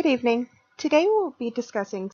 Good evening. Today we'll be discussing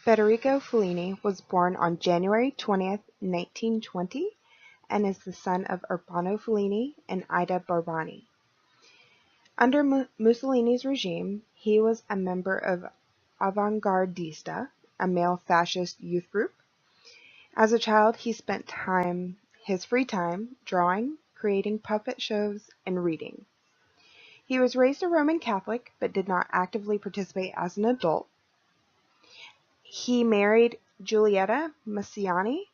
Federico Fellini was born on January 20th, 1920, and is the son of Urbano Fellini and Ida Barbani. Under Mussolini's regime, he was a member of Avanguardista, a male fascist youth group. As a child, he spent his free time drawing, creating puppet shows, and reading. He was raised a Roman Catholic but did not actively participate as an adult. He married Giulietta Massiani,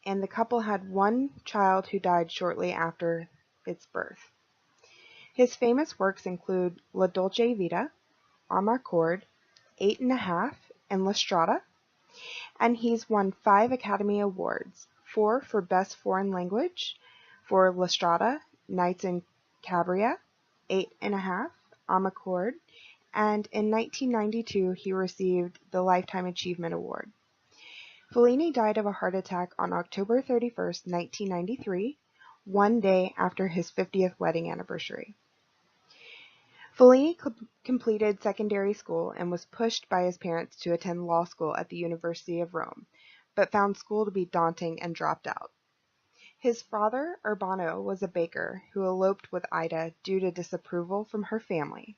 and the couple had one child who died shortly after its birth. His famous works include La Dolce Vita, Amarcord, Eight and a Half, and La Strada, and he's won 5 Academy Awards, 4 for Best Foreign Language for La Strada, Nights in Cabiria, Eight and a Half, Amarcord, and in 1992 he received the Lifetime Achievement Award. Fellini died of a heart attack on October 31st, 1993, one day after his 50th wedding anniversary. Fellini completed secondary school and was pushed by his parents to attend law school at the University of Rome, but found school to be daunting and dropped out. His father, Urbano, was a baker who eloped with Ida due to disapproval from her family.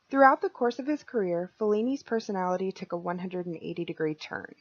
Throughout the course of his career, Fellini's personality took a 180-degree turn.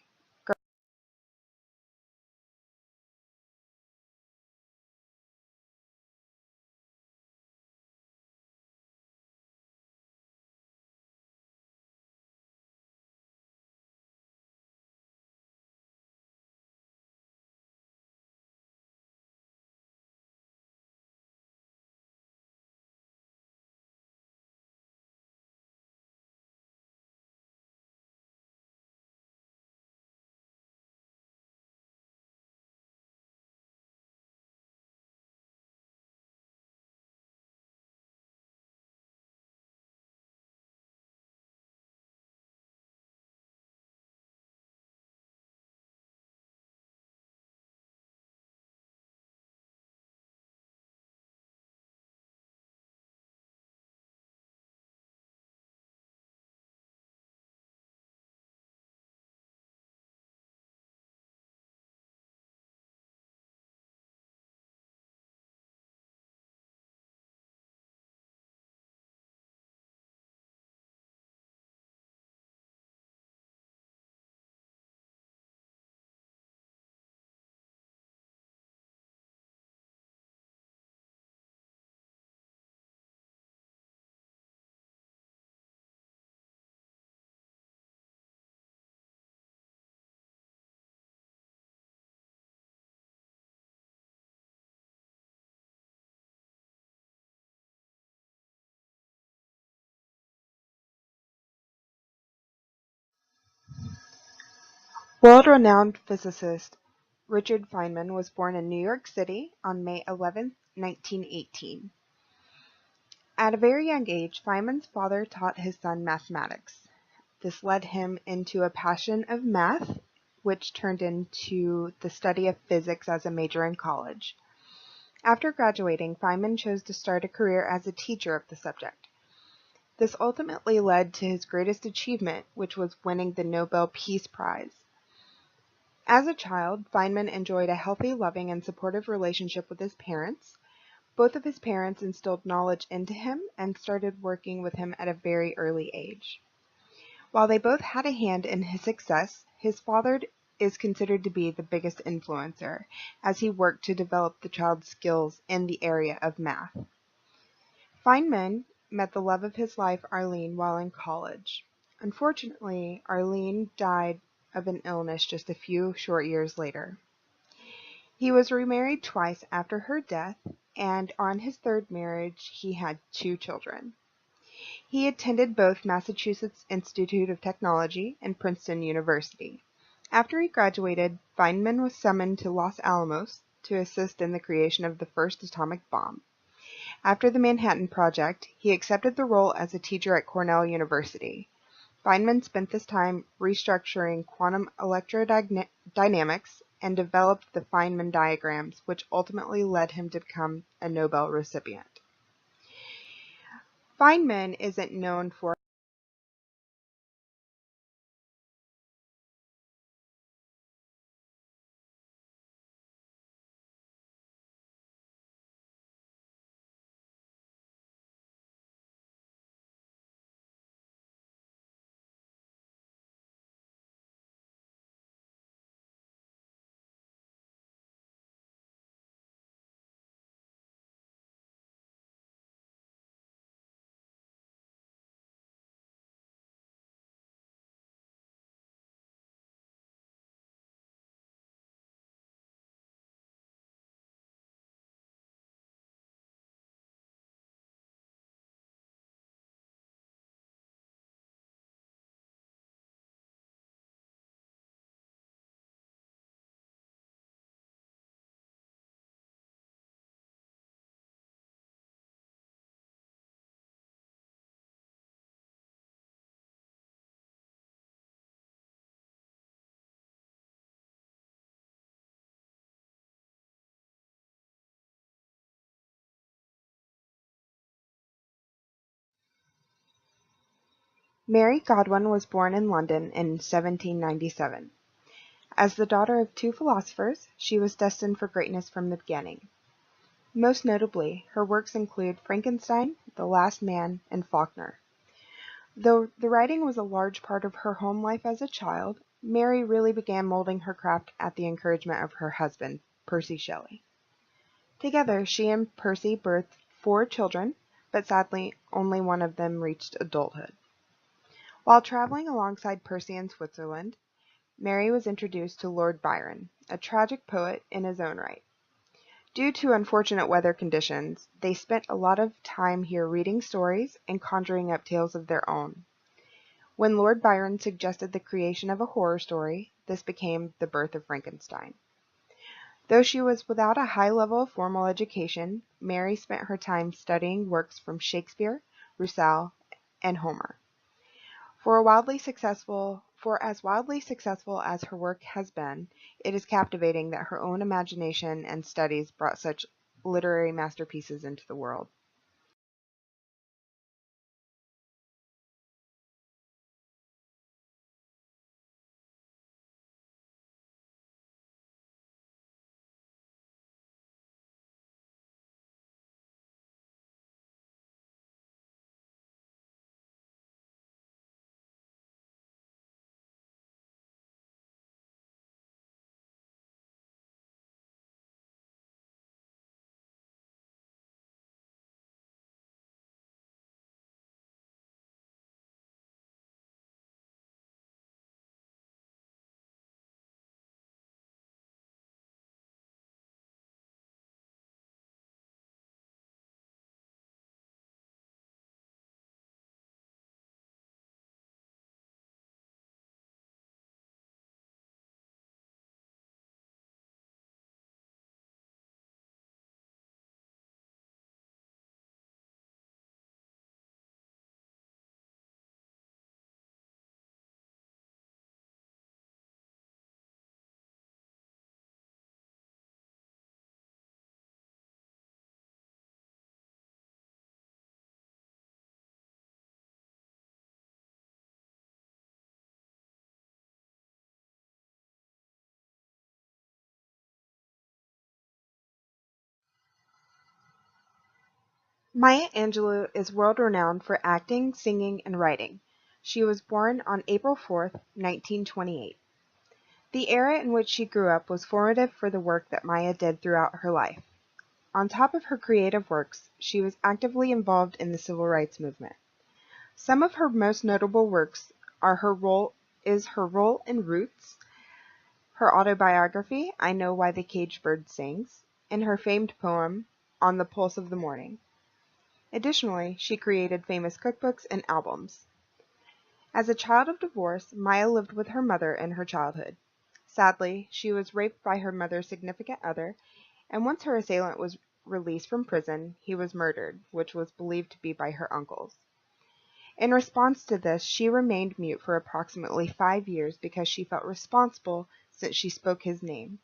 World-renowned physicist Richard Feynman was born in New York City on May 11, 1918. At a very young age, Feynman's father taught his son mathematics. This led him into a passion of math, which turned into the study of physics as a major in college. After graduating, Feynman chose to start a career as a teacher of the subject. This ultimately led to his greatest achievement, which was winning the Nobel Peace Prize. As a child, Feynman enjoyed a healthy, loving, and supportive relationship with his parents. Both of his parents instilled knowledge into him and started working with him at a very early age. While they both had a hand in his success, his father is considered to be the biggest influencer, as he worked to develop the child's skills in the area of math. Feynman met the love of his life, Arlene, while in college. Unfortunately, Arlene died of an illness just a few short years later. He was remarried twice after her death, and on his third marriage he had 2 children. He attended both Massachusetts Institute of Technology and Princeton University. After he graduated, Feynman was summoned to Los Alamos to assist in the creation of the first atomic bomb. After the Manhattan Project, he accepted the role as a teacher at Cornell University. Feynman spent this time restructuring quantum electrodynamics and developed the Feynman diagrams, which ultimately led him to become a Nobel recipient. Feynman isn't known for Mary Godwin was born in London in 1797. As the daughter of 2 philosophers, she was destined for greatness from the beginning. Most notably, her works include Frankenstein, The Last Man, and Faulkner. Though the writing was a large part of her home life as a child, Mary really began molding her craft at the encouragement of her husband, Percy Shelley. Together, she and Percy birthed 4 children, but sadly, only one of them reached adulthood. While traveling alongside Percy in Switzerland, Mary was introduced to Lord Byron, a tragic poet in his own right. Due to unfortunate weather conditions, they spent a lot of time here reading stories and conjuring up tales of their own. When Lord Byron suggested the creation of a horror story, this became The Birth of Frankenstein. Though she was without a high level of formal education, Mary spent her time studying works from Shakespeare, Rousseau, and Homer. For as wildly successful as her work has been, it is captivating that her own imagination and studies brought such literary masterpieces into the world. Maya Angelou is world-renowned for acting, singing, and writing. She was born on April 4, 1928. The era in which she grew up was formative for the work that Maya did throughout her life. On top of her creative works, she was actively involved in the civil rights movement. Some of her most notable works are her role in Roots, her autobiography, I Know Why the Caged Bird Sings, and her famed poem, On the Pulse of the Morning. Additionally, she created famous cookbooks and albums. As a child of divorce, Maya lived with her mother in her childhood. Sadly, she was raped by her mother's significant other, and once her assailant was released from prison, he was murdered, which was believed to be by her uncles. In response to this, she remained mute for approximately 5 years because she felt responsible since she spoke his name.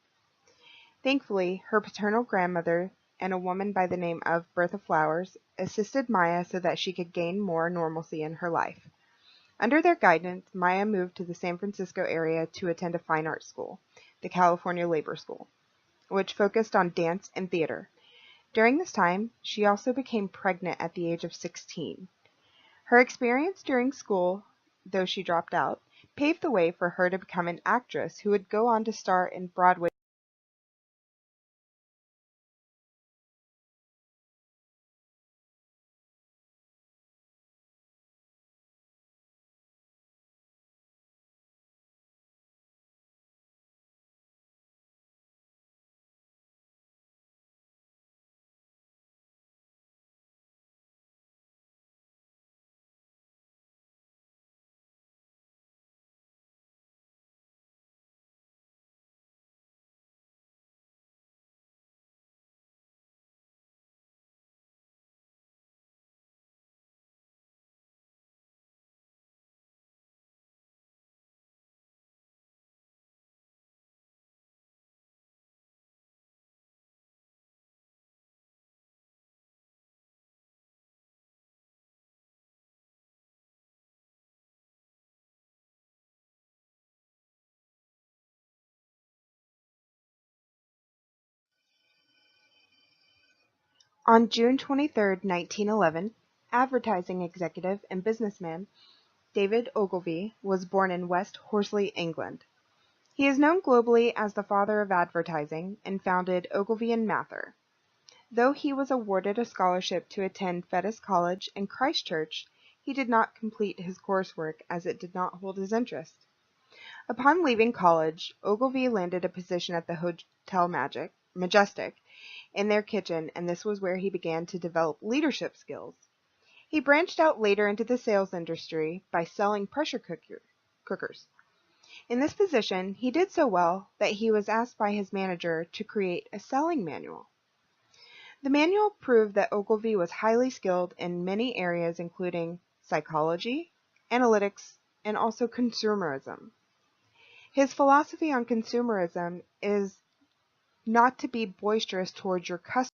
Thankfully, her paternal grandmother and a woman by the name of Bertha Flowers assisted Maya so that she could gain more normalcy in her life. Under their guidance, Maya moved to the San Francisco area to attend a fine arts school, the California Labor School, which focused on dance and theater. During this time, she also became pregnant at the age of 16. Her experience during school, though she dropped out, paved the way for her to become an actress who would go on to star in Broadway. On June 23, 1911, advertising executive and businessman David Ogilvy was born in West Horsley, England. He is known globally as the father of advertising and founded Ogilvy and Mather. Though he was awarded a scholarship to attend Fettes College and Christ Church, he did not complete his coursework as it did not hold his interest. Upon leaving college, Ogilvy landed a position at the Hotel Majestic in their kitchen, and this was where he began to develop leadership skills. He branched out later into the sales industry by selling cookers. In this position, he did so well that he was asked by his manager to create a selling manual. The manual proved that Ogilvy was highly skilled in many areas including psychology, analytics, and also consumerism. His philosophy on consumerism is not to be boisterous towards your customers.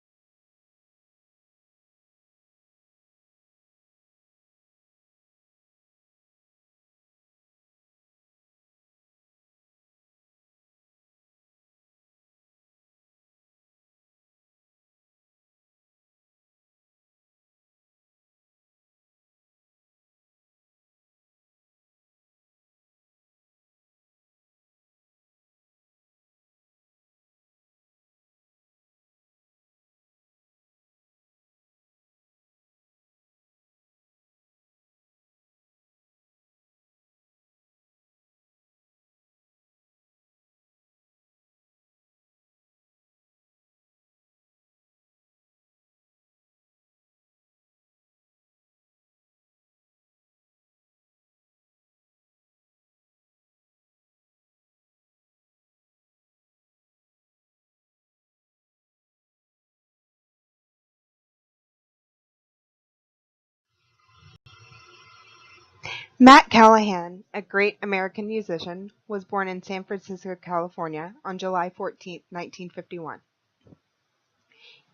Matt Callahan, a great American musician, was born in San Francisco, California on July 14, 1951.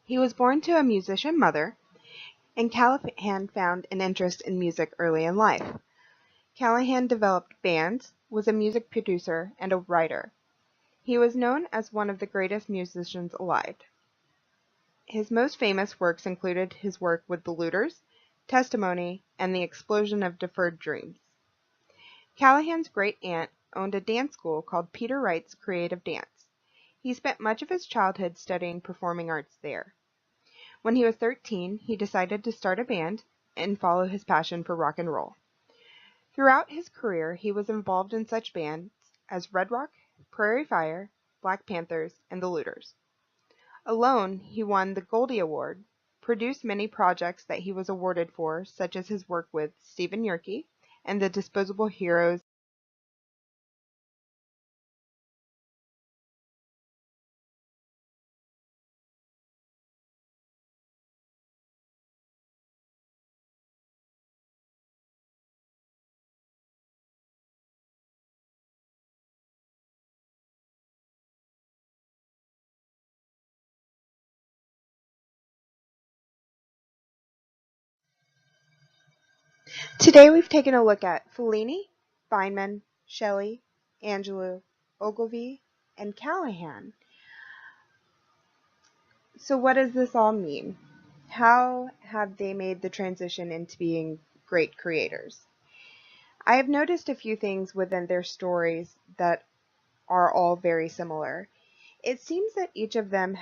He was born to a musician mother, and Callahan found an interest in music early in life. Callahan developed bands, was a music producer, and a writer. He was known as one of the greatest musicians alive. His most famous works included his work with the Luters, Testimony, and the Explosion of Deferred Dreams. Callahan's great-aunt owned a dance school called Peter Wright's Creative Dance. He spent much of his childhood studying performing arts there. When he was 13, he decided to start a band and follow his passion for rock and roll. Throughout his career, he was involved in such bands as Red Rock, Prairie Fire, Black Panthers, and the Luters. Alone, he won the Goldie Award, produced many projects that he was awarded for, such as his work with Stephen Yerke and the Disposable Heroes. Today we've taken a look at Fellini, Feynman, Shelley, Angelou, Ogilvy, and Callahan. So what does this all mean? How have they made the transition into being great creators? I have noticed a few things within their stories that are all very similar. It seems that each of them